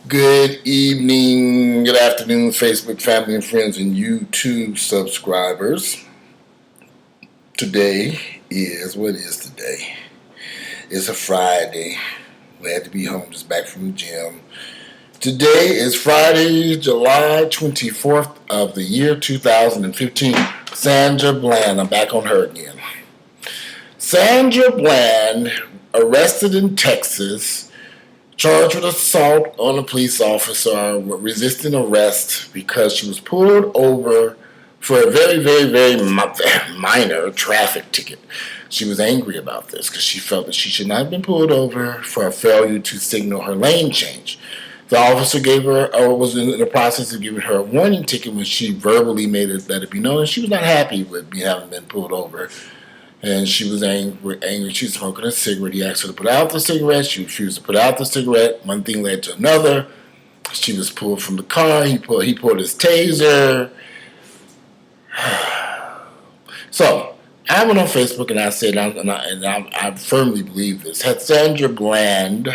Good evening, good afternoon, Facebook family and friends and YouTube subscribers. Today what is today? It's a Friday. Glad to be home, just back from the gym. Today is Friday, July 24th of the year 2015. Sandra Bland, I'm back on her again. Sandra Bland, arrested in Texas, charged with assault on a police officer, resisting arrest because she was pulled over for a very, very, very minor traffic ticket. She was angry about this because she felt that she should not have been pulled over for a failure to signal her lane change. The officer was in the process of giving her a warning ticket when she verbally let it be known that she was not happy with having been pulled over. And she was angry. She was smoking a cigarette. He asked her to put out the cigarette. She refused to put out the cigarette. One thing led to another. She was pulled from the car. He pulled his taser. So I went on Facebook and I said, and I firmly believe this. Had Sandra Bland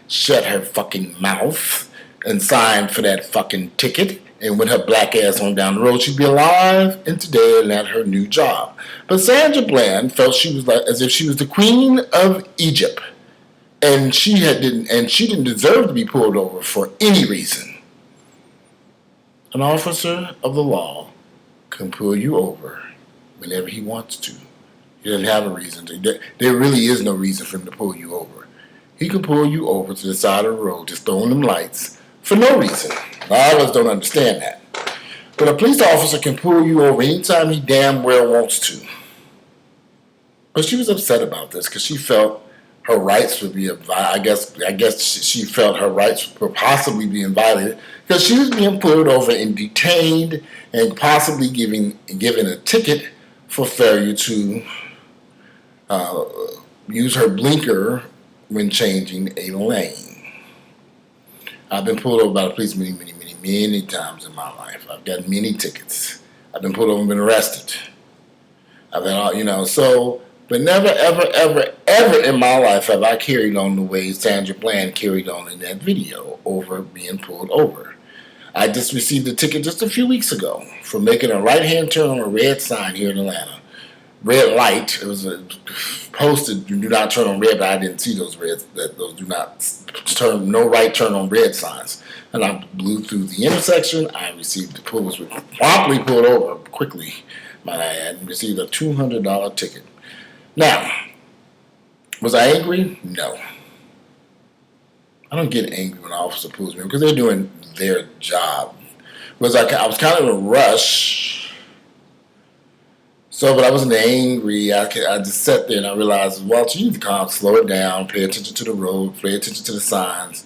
shut her fucking mouth and signed for that fucking ticket and went her black ass on down the road, she'd be alive and today and at her new job. But Sandra Bland felt she was as if she was the queen of Egypt, and she didn't deserve to be pulled over for any reason. An officer of the law can pull you over whenever he wants to. He doesn't have a reason to. There really is no reason for him to pull you over. He can pull you over to the side of the road, just throwing them lights for no reason. A lot of us don't understand that. But a police officer can pull you over anytime he damn well wants to. But she was upset about this because she felt her rights would be I guess she felt her rights were possibly being violated because she was being pulled over and detained and possibly given a ticket for failure to use her blinker when changing a lane. I've been pulled over by the police many times in my life. I've got many tickets. I've been pulled over and been arrested. I've been but never, ever in my life have I carried on the way Sandra Bland carried on in that video over being pulled over. I just received a ticket just a few weeks ago for making a right-hand turn on a red sign here in Atlanta. Red light. It was posted, do not turn on red, but I didn't see those do not turn, no right turn on red signs. And I blew through the intersection. I received was promptly pulled over quickly, might I add, and received a $200 ticket. Now, was I angry? No. I don't get angry when an officer pulls me over because they're doing their job. I was kind of in a rush. So, but I wasn't angry. I just sat there and I realized, Walter, you need to calm, slow it down, pay attention to the road, pay attention to the signs.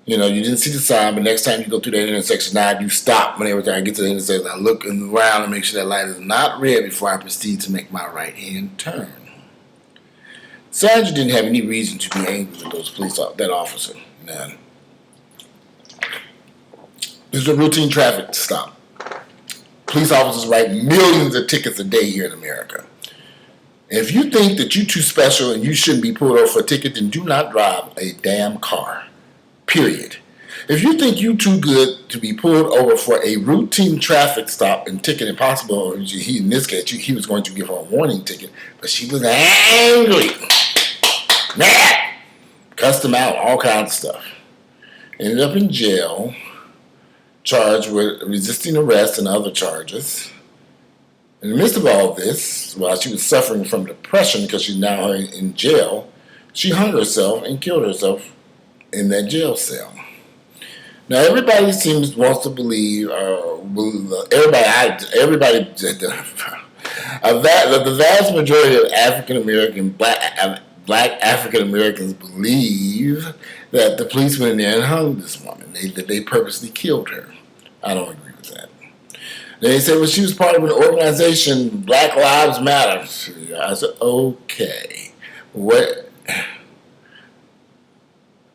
You didn't see the sign, but next time you go through that intersection, now you stop whenever I get to the intersection. I look around and make sure that light is not red before I proceed to make my right-hand turn. Sandra didn't have any reason to be angry with that officer, man. This is a routine traffic stop. Police officers write millions of tickets a day here in America. If you think that you're too special and you shouldn't be pulled over for a ticket, then do not drive a damn car. Period. If you think you're too good to be pulled over for a routine traffic stop and ticket, impossible, in this case, he was going to give her a warning ticket, but she was angry. Mad. Cussed him out, all kinds of stuff. Ended up in jail, charged with resisting arrest and other charges. In the midst of all this, while she was suffering from depression because she's now in jail, she hung herself and killed herself in that jail cell. Now everybody wants to believe, the vast majority of African American black African Americans believe that the police went in there and hung this woman. That they purposely killed her. I don't agree with that. They said, well, she was part of an organization, Black Lives Matter. I said, okay. What?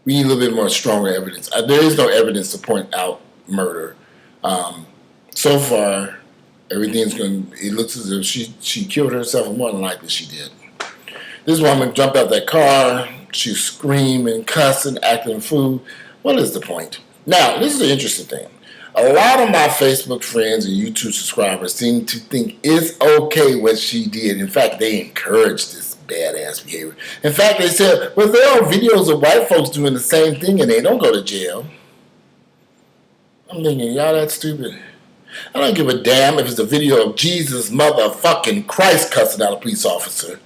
We need a little bit more stronger evidence. There is no evidence to point out murder. So far, it looks as if she killed herself, and more than likely she did. This woman jumped out that car, she's screaming, cussing, acting a fool. What is the point? Now, this is an interesting thing. A lot of my Facebook friends and YouTube subscribers seem to think it's okay what she did. In fact, they encourage this badass behavior. In fact, they said, well, there are videos of white folks doing the same thing and they don't go to jail. I'm thinking, y'all that stupid. I don't give a damn if it's a video of Jesus motherfucking Christ cussing out a police officer.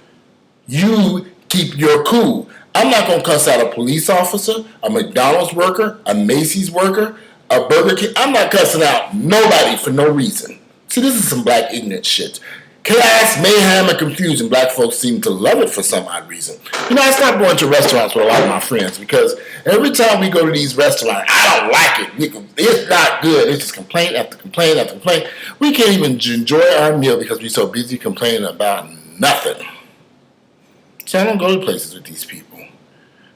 You keep your cool. I'm not going to cuss out a police officer, a McDonald's worker, a Macy's worker, a Burger King. I'm not cussing out nobody for no reason. See, this is some black ignorant shit. Chaos, mayhem, and confusion. Black folks seem to love it for some odd reason. You know, I stopped going to restaurants with a lot of my friends because every time we go to these restaurants, I don't like it. It's not good. It's just complaint after complaint after complaint. We can't even enjoy our meal because we're so busy complaining about nothing. So I don't go to places with these people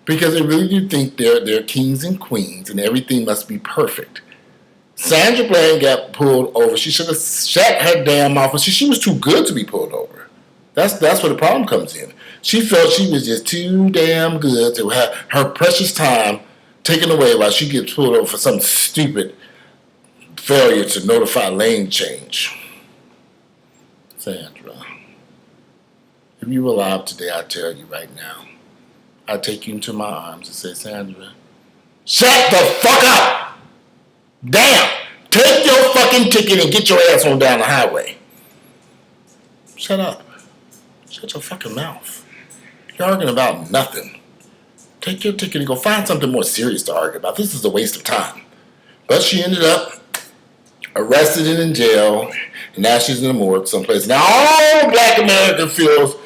because they really do think they're kings and queens and everything must be perfect. Sandra Bland got pulled over. She should have shut her damn mouth. She was too good to be pulled over. That's where the problem comes in. She felt she was just too damn good to have her precious time taken away while she gets pulled over for some stupid failure to notify lane change. Sandra, if you were alive today, I tell you right now, I'd take you into my arms and say, Sandra, shut the fuck up! Damn! Take your fucking ticket and get your ass on down the highway. Shut up. Shut your fucking mouth. You're arguing about nothing. Take your ticket and go find something more serious to argue about. This is a waste of time. But she ended up arrested and in jail, and now she's in the morgue someplace. Now all black America feels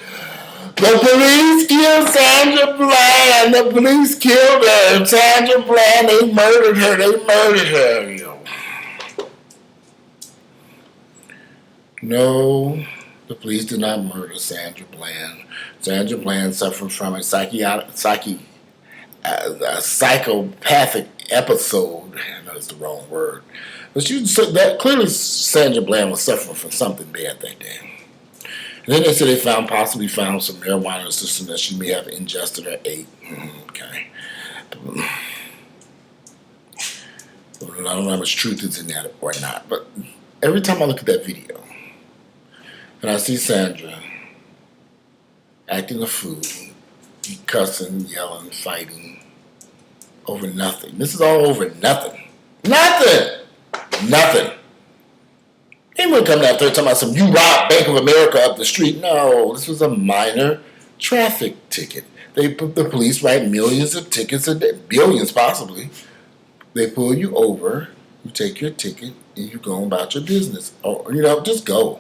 the police killed Sandra Bland. The police killed her. Sandra Bland, they murdered her. They murdered her. Yo. No, the police did not murder Sandra Bland. Sandra Bland suffered from a psychopathic episode. I know it's the wrong word. But clearly Sandra Bland was suffering from something bad that day. And then they said they possibly found some marijuana in the system that she may have ingested or ate. Okay. I don't know how much truth is in that or not. But every time I look at that video, and I see Sandra acting a fool, cussing, yelling, fighting over nothing. This is all over nothing. Nothing! Nothing. They wouldn't come out there talking about some, you robbed Bank of America up the street. No, this was a minor traffic ticket. The police write millions of tickets a day, billions possibly. They pull you over, you take your ticket, and you go about your business. Or, just go.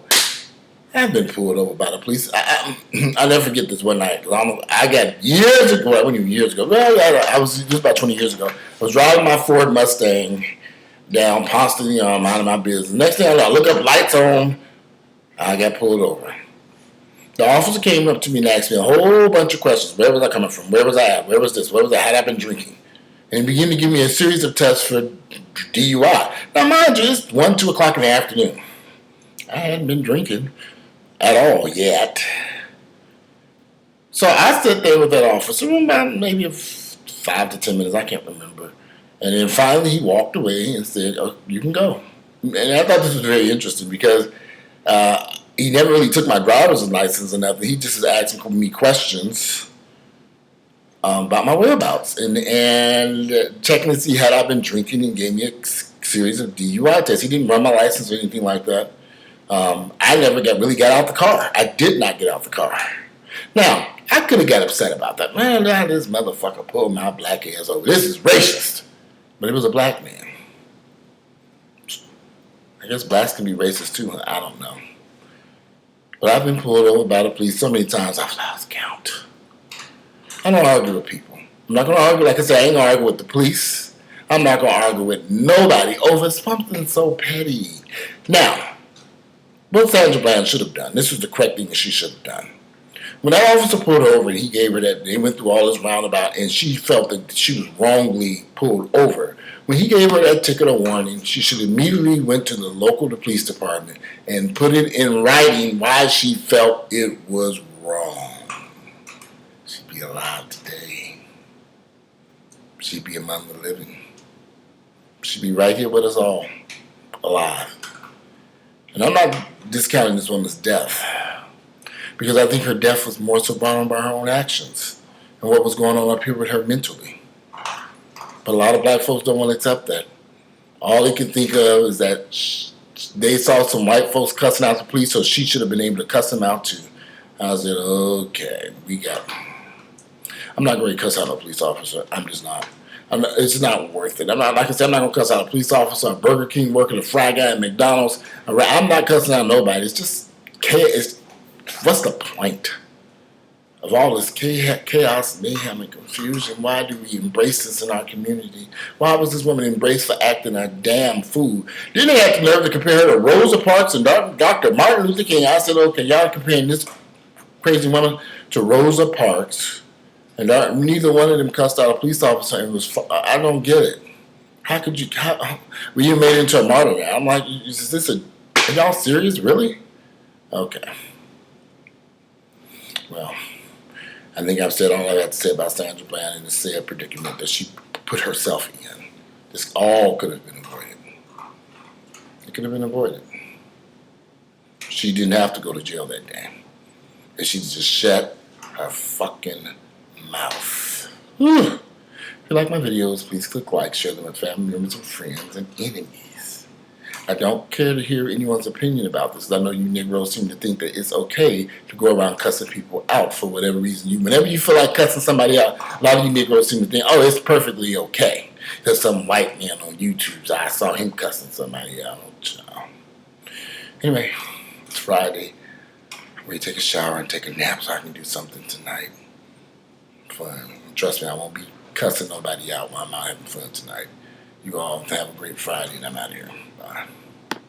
I've been pulled over by the police. I'll never forget this one night. I got years ago, I wasn't even years ago. Well, I was just about 20 years ago. I was driving my Ford Mustang down Ponce de Leon, minding my business. Next thing I know, I look up, lights on, I got pulled over. The officer came up to me and asked me a whole bunch of questions. Where was I coming from? Where was I at? Where was this? Where was I? Had I been drinking? And he began to give me a series of tests for DUI. Now, mind you, it's 1, 2 o'clock in the afternoon. I hadn't been drinking at all yet. So I sat there with that officer about maybe 5 to 10 minutes. I can't remember. And then finally he walked away and said, oh, you can go. And I thought this was very interesting because he never really took my driver's license or nothing. He just was asking me questions about my whereabouts and checking to see had I been drinking, and gave me a series of DUI tests. He didn't run my license or anything like that. I never really got out the car. I did not get out the car. Now, I could have got upset about that. Man, now this motherfucker pulled my black ass over. This is racist. But it was a black man. I guess blacks can be racist too. I don't know. But I've been pulled over by the police so many times I've lost count. I don't argue with people. I'm not going to argue, like I said, I ain't going to argue with the police. I'm not going to argue with nobody over something so petty. Now, what Sandra Bland should have done, this was the correct thing that she should have done. When that officer pulled her over and he gave her that, they went through all this roundabout and she felt that she was wrongly pulled over. When he gave her that ticket of warning, she should immediately went to the local police department and put it in writing why she felt it was wrong. She'd be alive today. she'd be among the living. She'd be right here with us all, alive. And I'm not discounting this woman's death, because I think her death was more so brought on by her own actions and what was going on up here with her mentally. But a lot of black folks don't want to accept that. All they can think of is that they saw some white folks cussing out the police, so she should have been able to cuss them out too. I said, okay, I'm not going to cuss out a police officer. I'm just not. It's not worth it. I'm not, like I said, I'm not going to cuss out a police officer, a Burger King worker, a fry guy at McDonald's. I'm not cussing out nobody. It's just chaos. What's the point of all this chaos, mayhem, and confusion? Why do we embrace this in our community? Why was this woman embraced for acting a damn fool? Didn't they have the nerve to compare her to Rosa Parks and Dr. Martin Luther King? I said, okay, y'all are comparing this crazy woman to Rosa Parks, and neither one of them cussed out a police officer, and I don't get it. How could you? Well, you made it into a martyr now. I'm like, is this are y'all serious? Really? Okay. Well, I think I've said all I have to say about Sandra Bland in the sad predicament that she put herself in. This all could have been avoided. It could have been avoided. She didn't have to go to jail that day. And she just shut her fucking mouth. Whew. If you like my videos, please click like, share them with family members and friends and enemies. I don't care to hear anyone's opinion about this. I know you Negroes seem to think that it's okay to go around cussing people out for whatever reason. Whenever you feel like cussing somebody out, a lot of you Negroes seem to think, oh, it's perfectly okay. There's some white man on YouTube, so I saw him cussing somebody out. Anyway, it's Friday. I'm ready to take a shower and take a nap so I can do something tonight. Fun. Trust me, I won't be cussing nobody out while I'm out having fun tonight. You all have a great Friday, and I'm out of here. Bye.